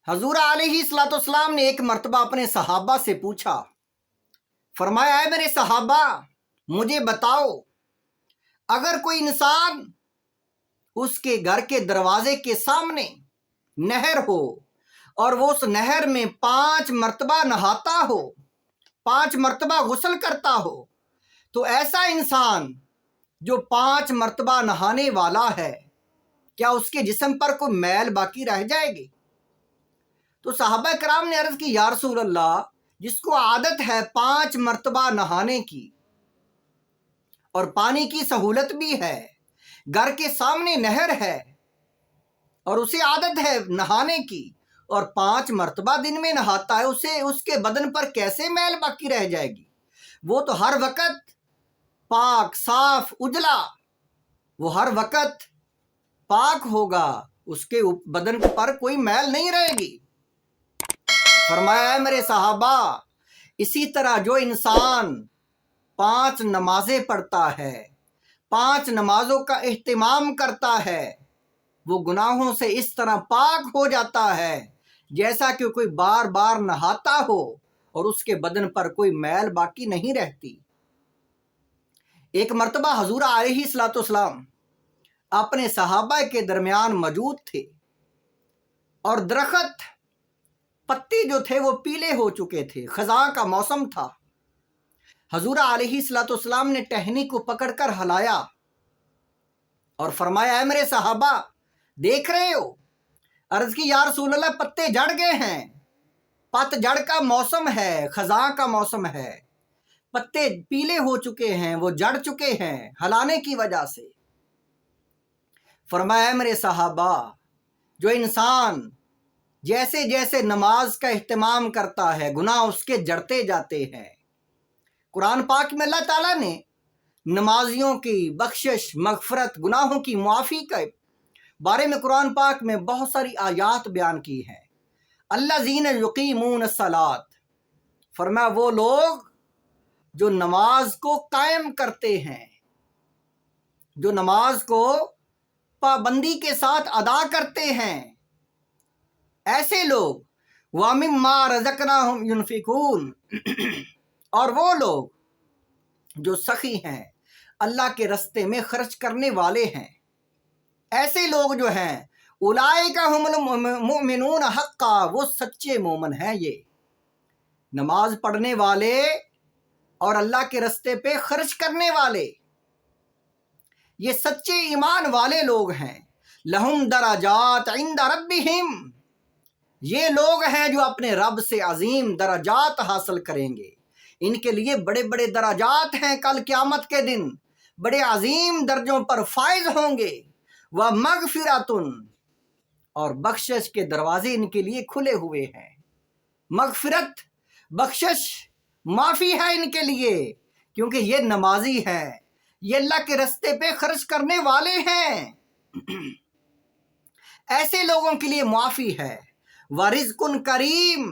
حضور علیہ الصلوۃ والسلام نے ایک مرتبہ اپنے صحابہ سے پوچھا، فرمایا اے میرے صحابہ مجھے بتاؤ، اگر کوئی انسان اس کے گھر کے دروازے کے سامنے نہر ہو اور وہ اس نہر میں 5 مرتبہ نہاتا ہو، 5 مرتبہ غسل کرتا ہو، تو ایسا انسان جو 5 مرتبہ نہانے والا ہے کیا اس کے جسم پر کوئی میل باقی رہ جائے گی؟ تو صحابہ کرام نے عرض کی یا رسول اللہ، جس کو عادت ہے 5 مرتبہ نہانے کی اور پانی کی سہولت بھی ہے، گھر کے سامنے نہر ہے اور اسے عادت ہے نہانے کی اور 5 مرتبہ دن میں نہاتا ہے، اسے اس کے بدن پر کیسے میل باقی رہ جائے گی؟ وہ تو ہر وقت پاک صاف اجلا، وہ ہر وقت پاک ہوگا، اس کے بدن پر کوئی میل نہیں رہے گی۔ فرمایا ہے میرے صحابہ، اسی طرح جو انسان 5 نمازیں پڑھتا ہے، 5 نمازوں کا اہتمام کرتا ہے، وہ گناہوں سے اس طرح پاک ہو جاتا ہے جیسا کہ کوئی بار بار نہاتا ہو اور اس کے بدن پر کوئی میل باقی نہیں رہتی۔ ایک مرتبہ حضور علیہ الصلوۃ والسلام اپنے صحابہ کے درمیان موجود تھے اور درخت پتے جو تھے وہ پیلے ہو چکے تھے، خزاں کا موسم تھا۔ حضور علیہ الصلوۃ والسلام نے ٹہنی کو پکڑ کر ہلایا اور فرمایا اے میرے صحابہ دیکھ رہے ہو؟ عرض کی یا رسول اللہ پتے جھڑ گئے ہیں، پت جھڑ کا موسم ہے، خزاں کا موسم ہے، پتے پیلے ہو چکے ہیں، وہ جھڑ چکے ہیں ہلانے کی وجہ سے۔ فرمایا میرے صحابہ، جو انسان جیسے جیسے نماز کا اہتمام کرتا ہے گناہ اس کے جڑتے جاتے ہیں۔ قرآن پاک میں اللہ تعالیٰ نے نمازیوں کی بخشش، مغفرت، گناہوں کی معافی کے بارے میں قرآن پاک میں بہت ساری آیات بیان کی ہیں۔ الذین یقیمون الصلاۃ، فرمایا وہ لوگ جو نماز کو قائم کرتے ہیں، جو نماز کو پابندی کے ساتھ ادا کرتے ہیں، ایسے لوگ وَمِمَّا رَزَقْنَاهُمْ يُنْفِقُونَ، اور وہ لوگ جو سخی ہیں، اللہ کے رستے میں خرچ کرنے والے ہیں، ایسے لوگ جو ہیں اولئک هم المؤمنون حقا، وہ سچے مومن ہیں۔ یہ نماز پڑھنے والے اور اللہ کے رستے پہ خرچ کرنے والے، یہ سچے ایمان والے لوگ ہیں۔ لہم درجات عند ربہم، یہ لوگ ہیں جو اپنے رب سے عظیم درجات حاصل کریں گے، ان کے لیے بڑے بڑے درجات ہیں، کل قیامت کے دن بڑے عظیم درجوں پر فائز ہوں گے۔ وَمَغْفِرَةٌ، اور بخشش کے دروازے ان کے لیے کھلے ہوئے ہیں۔ مغفرت، بخشش، معافی ہے ان کے لیے، کیونکہ یہ نمازی ہیں، یہ اللہ کے رستے پہ خرچ کرنے والے ہیں۔ ایسے لوگوں کے لیے معافی ہے۔ وَرِزْقٌ کریم،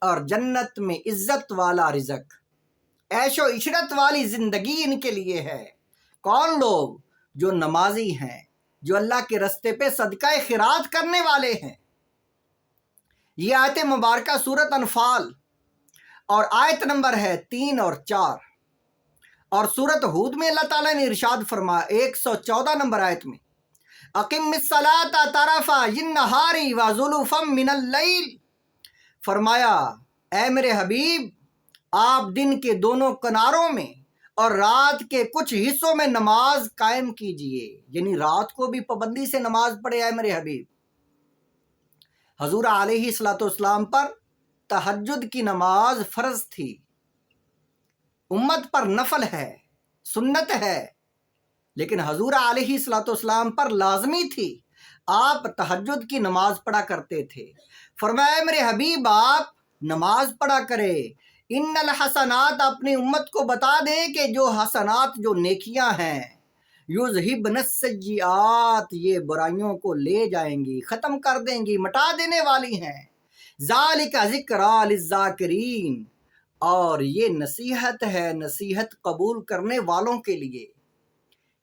اور جنت میں عزت والا رزق، عیش و عشرت والی زندگی ان کے لیے ہے۔ کون لوگ؟ جو نمازی ہیں، جو اللہ کے رستے پہ صدقہ خیرات کرنے والے ہیں۔ یہ آیت مبارکہ سورۃ انفال اور آیت نمبر ہے 3 اور 4، اور سورۃ ہود میں اللہ تعالیٰ نے ارشاد فرمایا 114 نمبر آیت میں، اقم الصلاۃ طرفا النہار وزلفا من اللیل، فرمایا اے میرے حبیب آپ دن کے دونوں کناروں میں اور رات کے کچھ حصوں میں نماز قائم کیجئے، یعنی رات کو بھی پابندی سے نماز پڑھے اے میرے حبیب۔ حضور علیہ الصلوۃ والسلام پر تہجد کی نماز فرض تھی، امت پر نفل ہے، سنت ہے، لیکن حضور علیہ الصلوۃ والسلام پر لازمی تھی، آپ تہجد کی نماز پڑھا کرتے تھے۔ فرمایا میرے حبیب آپ نماز پڑھا کرے، ان الحسنات، اپنی امت کو بتا دیں کہ جو حسنات، جو نیکیاں ہیں، یذہبن السیئات، یہ برائیوں کو لے جائیں گی، ختم کر دیں گی، مٹا دینے والی ہیں۔ ذالک ذکریٰ للذاکرین، اور یہ نصیحت ہے نصیحت قبول کرنے والوں کے لیے،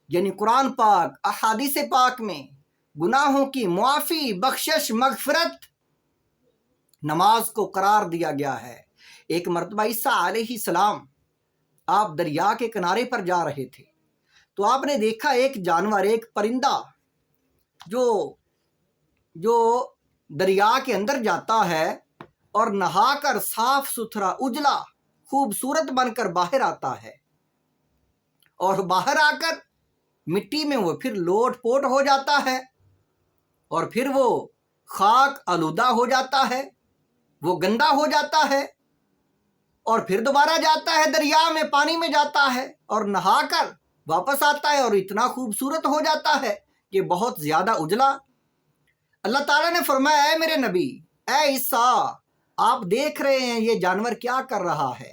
یعنی قرآن پاک، احادیث پاک میں گناہوں کی معافی، بخشش، مغفرت نماز کو قرار دیا گیا ہے۔ ایک مرتبہ عیسیٰ علیہ السلام آپ دریا کے کنارے پر جا رہے تھے تو آپ نے دیکھا ایک جانور، ایک پرندہ جو دریا کے اندر جاتا ہے اور نہا کر صاف ستھرا اجلا خوبصورت بن کر باہر آتا ہے، اور باہر آ کر مٹی میں وہ پھر لوٹ پوٹ ہو جاتا ہے، اور پھر وہ خاک آلودہ ہو جاتا ہے، وہ گندا ہو جاتا ہے، اور پھر دوبارہ جاتا ہے دریا میں، پانی میں جاتا ہے اور نہا کر واپس آتا ہے اور اتنا خوبصورت ہو جاتا ہے کہ بہت زیادہ اجلا۔ اللہ تعالیٰ نے فرمایا اے میرے نبی، اے عیسیٰ، آپ دیکھ رہے ہیں یہ جانور کیا کر رہا ہے؟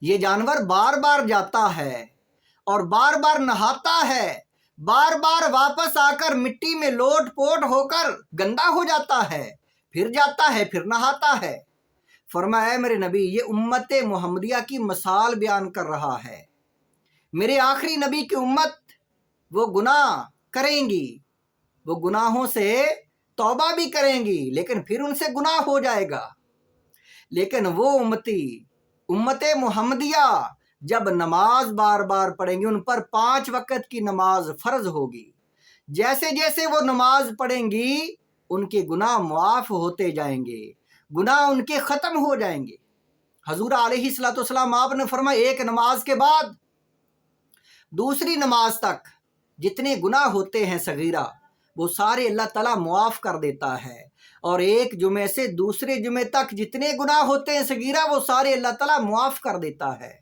یہ جانور بار بار جاتا ہے اور بار بار نہاتا ہے، بار بار واپس آ کر مٹی میں لوٹ پوٹ ہو کر گندا ہو جاتا ہے، پھر جاتا ہے، پھر نہاتا ہے۔ فرمایا اے میرے نبی، یہ امت محمدیہ کی مثال بیان کر رہا ہے۔ میرے آخری نبی کی امت وہ گناہ کریں گی، وہ گناہوں سے توبہ بھی کریں گی، لیکن پھر ان سے گناہ ہو جائے گا۔ لیکن وہ امت محمدیہ جب نماز بار بار پڑھیں گی، ان پر 5 وقت کی نماز فرض ہوگی، جیسے جیسے وہ نماز پڑھیں گی ان کے گناہ معاف ہوتے جائیں گے، گناہ ان کے ختم ہو جائیں گے۔ حضور علیہ السلام آپ نے فرمایا ایک نماز کے بعد دوسری نماز تک جتنے گناہ ہوتے ہیں صغیرہ وہ سارے اللہ تعالیٰ معاف کر دیتا ہے، اور ایک جمعے سے دوسرے جمعے تک جتنے گناہ ہوتے ہیں صغیرہ وہ سارے اللہ تعالیٰ معاف کر دیتا ہے۔